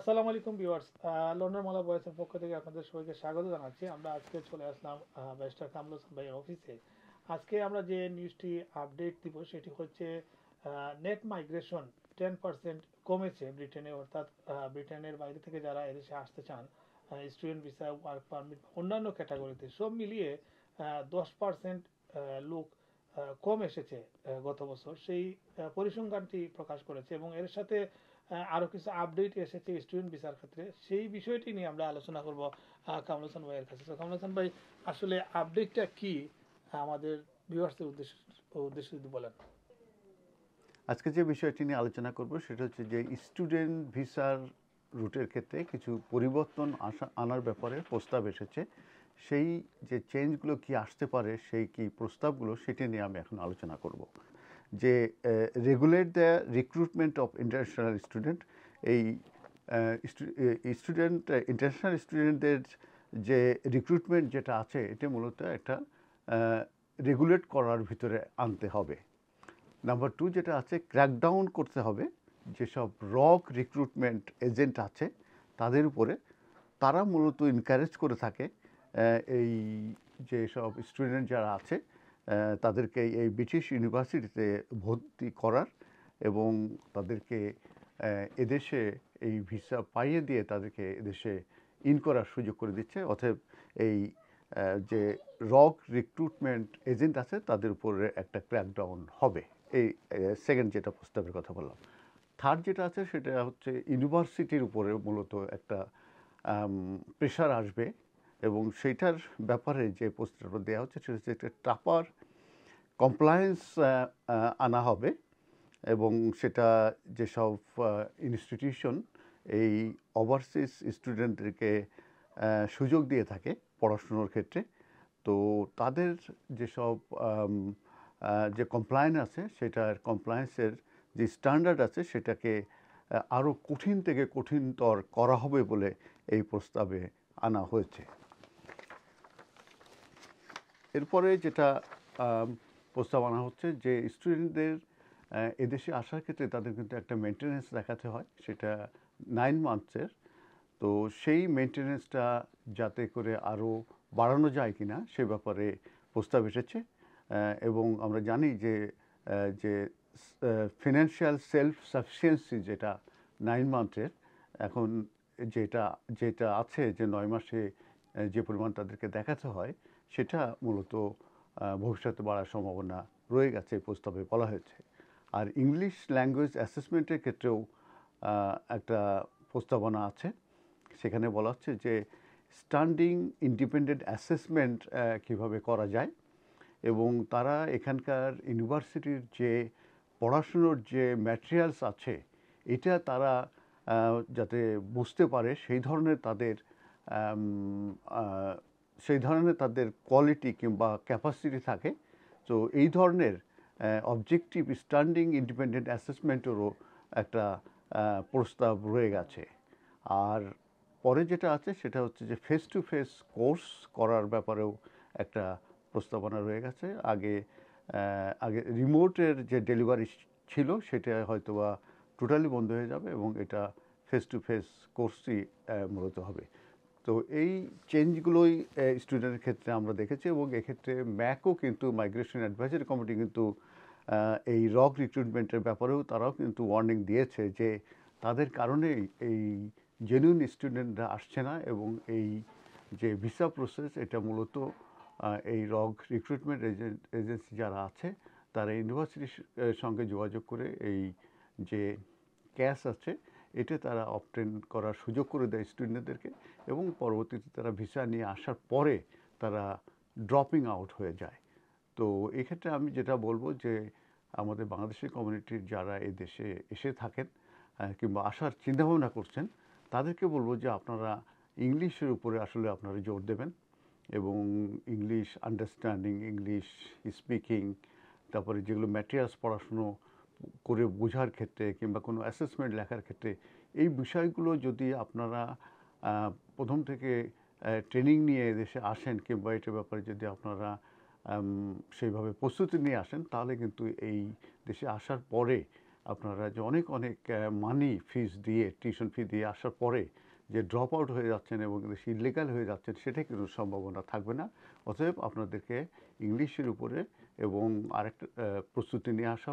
আসসালামু আলাইকুম viewers, London মালা ভয়েসের পক্ষ থেকে আপনাদের সবাইকে স্বাগত জানাচ্ছি। আমরা আজকে চলে আসলাম ব্যারিস্টার কামরুল হাসান ভাইয়ের অফিসে। আজকে আমরা যে নিউজটি আপডেট দিব সেটি হচ্ছে নেট মাইগ্রেশন 10% কমেছে ব্রিটেনে, অর্থাৎ ব্রিটেনের বাইরে থেকে যারা এদেশে আসতে চান স্টুডেন্ট ভিসা, ওয়ার্ক পারমিট, অন্যান্য ক্যাটাগরিতে সব মিলিয়ে 10% লোক কম এসেছে গত বছর, সেই পরিসংখ্যানটি প্রকাশ করেছে। এবং এর সাথে আরো কিছু আপডেট এসেছে স্টুডেন্ট ভিসার ক্ষেত্রে, সেই বিষয়টি নিয়ে আমরা আলোচনা করব কামরুল হাসান ভাইয়ের কাছে। তো কামরুল হাসান ভাই, আসলে আপডেটটা কি আমাদের ভিউয়ার্সদের উদ্দেশ্যে যদি বলেন। আজকে যে বিষয়টি নিয়ে আলোচনা করব সেটা হচ্ছে যে স্টুডেন্ট ভিসার রুটের ক্ষেত্রে কিছু পরিবর্তন আনার ব্যাপারে প্রস্তাব এসেছে। সেই যে চেঞ্জগুলো কি আসতে পারে, সেই কি প্রস্তাবগুলো, সেটি নিয়ে আমি এখন আলোচনা করব। যে regulate the recruitment of international student, এই স্টুডেন্ট ইন্টারন্যাশনাল স্টুডেন্টদের যে রিক্রুটমেন্ট যেটা আছে, এটা মূলত একটা রেগুলেট করার ভিতরে আনতে হবে। নাম্বার 2 যেটা আছে, ক্র্যাকডাউন করতে হবে যেসব রক রিক্রুটমেন্ট এজেন্ট আছে তাদের উপরে। তারা মূলত এনকারেজ করে থাকে এই যে সব স্টুডেন্ট যারা আছে তাদেরকে এই ব্রিটিশ ইউনিভার্সিটিতে ভর্তি করার এবং তাদেরকে এদেশে এই ভিসা পাইয়ে দিয়ে তাদেরকে এদেশে ইন করার সুযোগ করে দিচ্ছে। অতএব এই যে রক রিক্রুটমেন্ট এজেন্ট আছে তাদের উপরে একটা ক্র্যাকডাউন হবে। এই সেকেন্ড যেটা প্রস্তাবের কথা বললাম। থার্ড যেটা আছে সেটা হচ্ছে ইউনিভার্সিটির উপরে মূলত একটা প্রেশার আসবে এবং সেইটার ব্যাপারে যে প্রস্তাবটা দেওয়া হচ্ছে সেটা হচ্ছে একটা টাপার কমপ্লায়েন্স আনা হবে। এবং সেটা যেসব ইনস্টিটিউশন এই ওভারসিজ স্টুডেন্টদেরকে সুযোগ দিয়ে থাকে পড়াশুনোর ক্ষেত্রে, তো তাদের যেসব যে কমপ্লায়েন্স আছে সেটার কমপ্লায়েন্সের যে স্ট্যান্ডার্ড আছে সেটাকে আরও কঠিন থেকে কঠিনতর করা হবে বলে এই প্রস্তাবে আনা হয়েছে। এরপরে যেটা প্রস্তাব আনা হচ্ছে যে স্টুডেন্টদের এদেশে আসার ক্ষেত্রে তাদের কিন্তু একটা মেনটেনেন্স দেখাতে হয়, সেটা 9 মান্থসের। তো সেই মেনটেনেন্সটা যাতে করে আরও বাড়ানো যায় কিনা সে ব্যাপারে প্রস্তাব এসেছে। এবং আমরা জানি যে যে ফিনান্সিয়াল সেলফ সাফিসিয়েন্সি যেটা 9 মান্থের এখন যেটা যেটা আছে, যে 9 মাসে যে পরিমাণ তাদেরকে দেখাতে হয় সেটা মূলত ভবিষ্যতে বাড়ার সম্ভাবনা রয়ে গেছে, এই প্রস্তাবে বলা হয়েছে। আর ইংলিশ ল্যাঙ্গুয়েজ অ্যাসেসমেন্টের ক্ষেত্রেও একটা প্রস্তাবনা আছে। সেখানে বলা হচ্ছে যে স্ট্যান্ডিং ইন্ডিপেন্ডেন্ট অ্যাসেসমেন্ট কীভাবে করা যায় এবং তারা এখানকার ইউনিভার্সিটির যে পড়াশুনোর যে ম্যাটেরিয়ালস আছে এটা তারা যাতে বুঝতে পারে সেই ধরনের তাদের কোয়ালিটি কিংবা ক্যাপাসিটি থাকে। তো এই ধরনের অবজেক্টিভ স্ট্যান্ডিং ইন্ডিপেন্ডেন্ট অ্যাসেসমেন্টেরও একটা প্রস্তাব রয়ে গেছে। আর পরে যেটা আছে সেটা হচ্ছে যে ফেস টু ফেস কোর্স করার ব্যাপারেও একটা প্রস্তাবনা রয়ে গেছে। আগে আগে রিমোটের যে ডেলিভারি ছিল সেটা হয়তোবা টোটালি বন্ধ হয়ে যাবে এবং এটা ফেস টু ফেস কোর্সই মূলত হবে। তো এই চেঞ্জগুলোই স্টুডেন্টের ক্ষেত্রে আমরা দেখেছি এবং এক্ষেত্রে ম্যাকও কিন্তু মাইগ্রেশন অ্যাডভাইজারি কমিটি কিন্তু এই রক রিক্রুটমেন্টের ব্যাপারেও তারাও কিন্তু ওয়ার্নিং দিয়েছে যে তাদের কারণেই এই জেনুইন স্টুডেন্টরা আসছে না এবং এই যে ভিসা প্রসেস এটা মূলত এই রক রিক্রুটমেন্ট এজেন্সি যারা আছে তারা ইউনিভার্সিটির সঙ্গে যোগাযোগ করে এই যে ক্যাশ আছে এটা তারা অবটেন করার সুযোগ করে দেয় স্টুডেন্টদেরকে এবং পরবর্তীতে তারা ভিসা নিয়ে আসার পরে তারা ড্রপিং আউট হয়ে যায়। তো এক্ষেত্রে আমি যেটা বলবো যে আমাদের বাংলাদেশের কমিউনিটির যারা এই দেশে এসে থাকেন কিংবা আসার চিন্তাভাবনা করছেন তাদেরকে বলবো যে আপনারা ইংলিশের উপরে আসলে আপনারা জোর দেবেন এবং ইংলিশ আন্ডারস্ট্যান্ডিং, ইংলিশ স্পিকিং, তারপরে যেগুলো ম্যাটেরিয়ালস পড়াশুনো করে বোঝার ক্ষেত্রে কিংবা কোনো অ্যাসেসমেন্ট লেখার ক্ষেত্রে এই বিষয়গুলো যদি আপনারা প্রথম থেকে ট্রেনিং নিয়ে দেশে আসেন কিংবা এটার ব্যাপারে যদি আপনারা সেইভাবে প্রস্তুতি নিয়ে আসেন তাহলে কিন্তু এই দেশে আসার পরে আপনারা যে অনেক অনেক মানি ফিস দিয়ে টিউশন ফি দিয়ে আসার পরে যে ড্রপ আউট হয়ে যাচ্ছেন এবং দেশে ইলিগাল হয়ে যাচ্ছেন, সেটা কিন্তু সম্ভাবনা থাকবে না। অতএব আপনাদেরকে ইংলিশের উপরে এবং আরেকটা প্রস্তুতি নিয়ে আসা